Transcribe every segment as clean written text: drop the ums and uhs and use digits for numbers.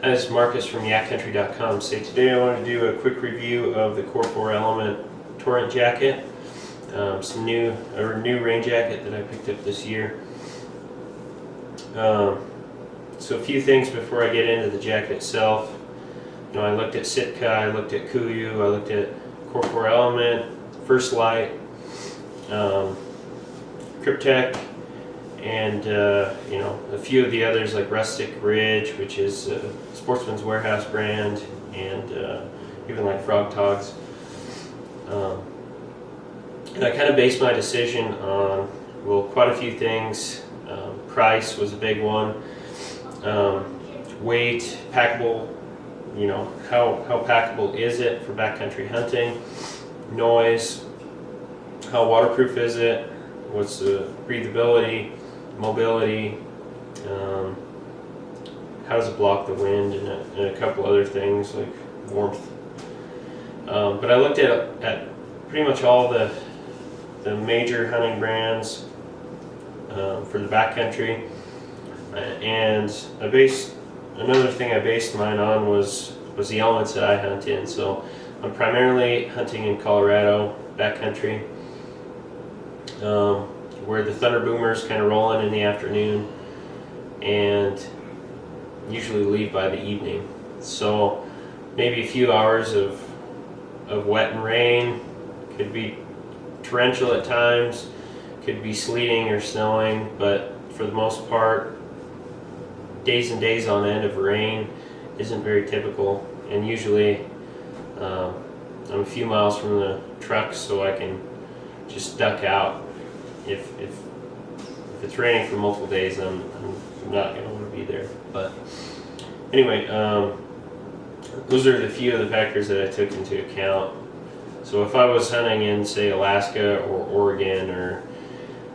As Marcus from yakcountry.com. So today I want to do a quick review of the Core 4 Element Torrent jacket. Some new rain jacket that I picked up this year. So a few things before I get into the jacket itself. You know, I looked at Sitka, I looked at Kuiu, I looked at Core 4 Element, First Light, Cryptek, and you know, a few of the others like Rustic Ridge, which is a Sportsman's Warehouse brand, and even like Frog Togs. And I kind of based my decision on, well, quite a few things. Price was a big one. Weight, packable, you know, how packable is it for backcountry hunting? Noise, how waterproof is it? What's the breathability, mobility? How does it block the wind, and a couple other things like warmth. But I looked at pretty much all the major hunting brands for the backcountry, and another thing I based mine on was the elements that I hunt in. So I'm primarily hunting in Colorado backcountry, where the thunder boomers kind of roll in the afternoon and usually leave by the evening. So maybe a few hours of wet and rain, could be torrential at times, could be sleeting or snowing, but for the most part, days and days on end of rain isn't very typical. And usually I'm a few miles from the truck, so I can just duck out. If it's raining for multiple days, I'm not going to want to be there. But anyway, those are the few of the factors that I took into account. So if I was hunting in, say, Alaska or Oregon or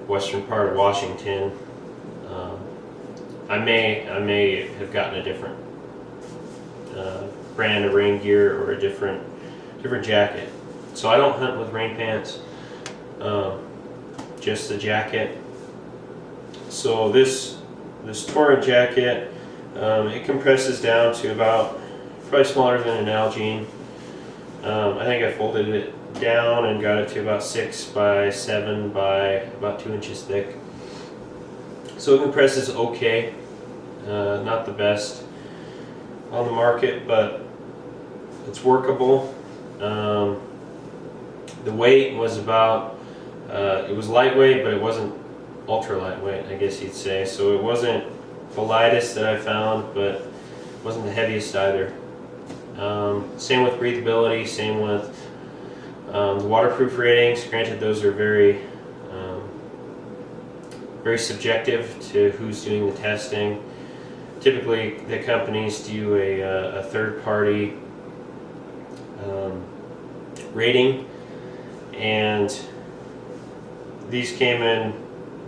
western part of Washington, I may have gotten a different brand of rain gear or a different jacket. So I don't hunt with rain pants, just the jacket. So this Torrent jacket, it compresses down to about probably smaller than an Algene. I think I folded it down and got it to about 6 by 7 by about 2 inches thick. So it compresses okay, not the best on the market, but it's workable. The weight was about, it was lightweight, but it wasn't ultra lightweight, I guess you'd say. So it wasn't the lightest that I found, but it wasn't the heaviest either. Same with breathability, same with the waterproof ratings. Granted, those are very subjective to who's doing the testing. Typically, the companies do a third-party rating, and these came in.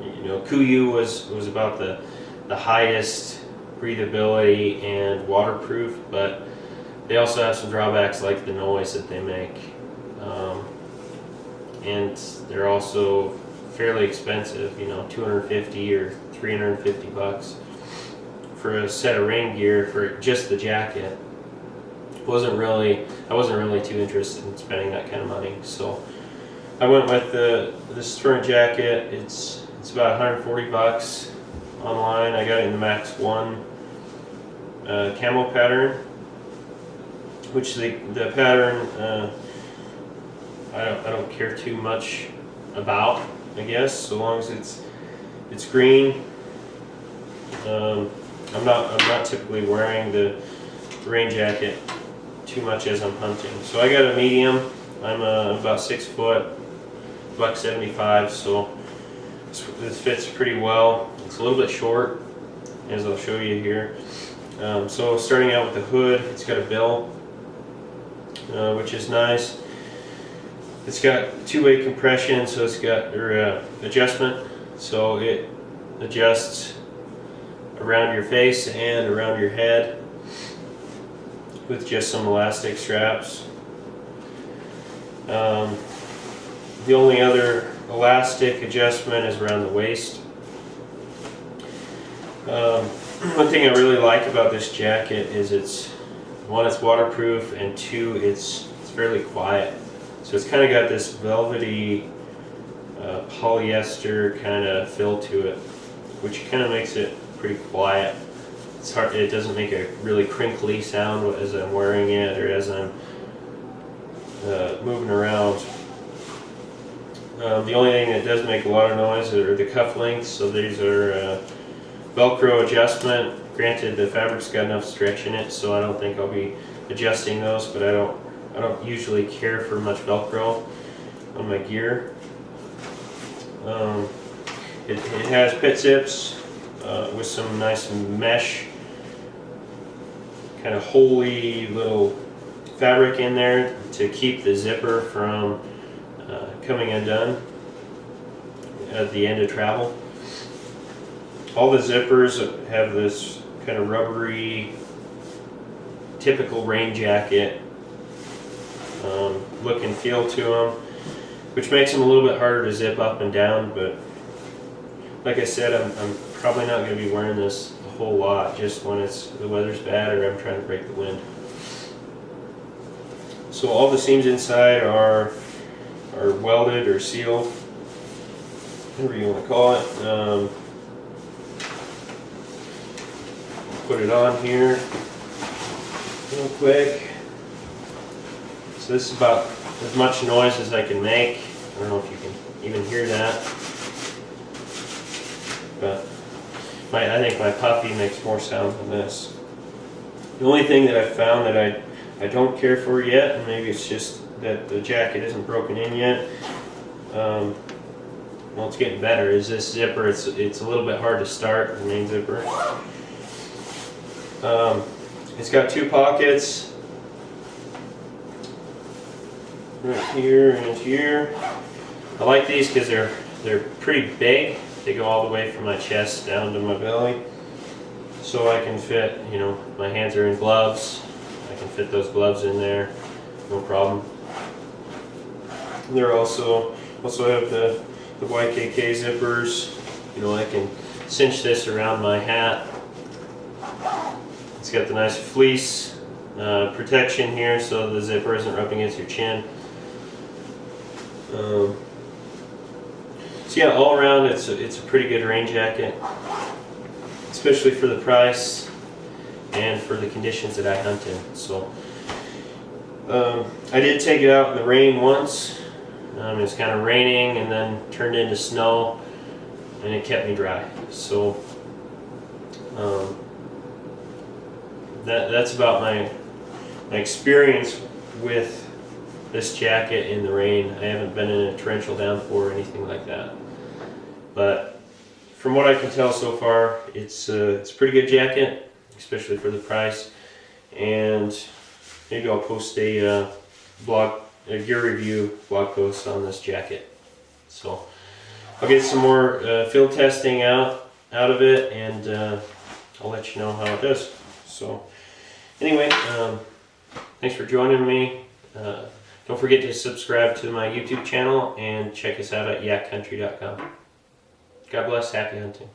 You know, Kuiu was about the highest breathability and waterproof, but they also have some drawbacks like the noise that they make, and they're also fairly expensive. You know, $250 or $350 for a set of rain gear for just the jacket. I wasn't really too interested in spending that kind of money, so I went with this Torrent jacket. It's about $140 online. I got it in the Max 1 camo pattern, which the pattern I don't care too much about, I guess, so long as it's green. I'm not typically wearing the rain jacket too much as I'm hunting. So I got a medium. I'm about 6 foot, $175, so this fits pretty well. It's a little bit short, as I'll show you here. So starting out with the hood, it's got a bill, which is nice. It's got two-way compression, so it's got adjustment, so it adjusts around your face and around your head with just some elastic straps. The only other elastic adjustment is around the waist. one thing I really like about this jacket is it's waterproof, and two, it's fairly quiet. So it's kind of got this velvety polyester kind of feel to it, which kind of makes it pretty quiet. It's hard. It doesn't make a really crinkly sound as I'm wearing it or as I'm moving around. The only thing that does make a lot of noise are the cufflinks. So these are Velcro adjustment. Granted, the fabric's got enough stretch in it, so I don't think I'll be adjusting those. But I don't usually care for much Velcro on my gear. It has pit zips with some nice mesh, kind of holy little fabric in there to keep the zipper from coming undone at the end of travel. All the zippers have this kind of rubbery, typical rain jacket look and feel to them, which makes them a little bit harder to zip up and down. But like I said, I'm probably not going to be wearing this a whole lot, just when the weather's bad or I'm trying to break the wind. So all the seams inside are welded or sealed, whatever you want to call it. Put it on here real quick. So this is about as much noise as I can make. I don't know if you can even hear that, but I think my puffy makes more sound than this. The only thing that I've found that I don't care for yet, and maybe it's just that the jacket isn't broken in yet, well, it's getting better, is this zipper. It's a little bit hard to start, the main zipper. It's got two pockets, right here and here. I like these because they're pretty big. They go all the way from my chest down to my belly, so I can fit, my hands are in gloves, I can fit those gloves in there, no problem. They're also have the YKK zippers. I can cinch this around my hat. It's got the nice fleece protection here, so the zipper isn't rubbing against your chin. So yeah, all around it's a pretty good rain jacket, especially for the price and for the conditions that I hunt in. So I did take it out in the rain once. It was kind of raining and then turned into snow, and it kept me dry. So that's about my experience with this jacket in the rain. I haven't been in a torrential downpour or anything like that, but from what I can tell so far, it's a pretty good jacket, especially for the price. And maybe I'll post a gear review blog post on this jacket. So I'll get some more field testing out of it, and I'll let you know how it does. So anyway, thanks for joining me. Don't forget to subscribe to my YouTube channel and check us out at yakcountry.com. God bless, happy hunting.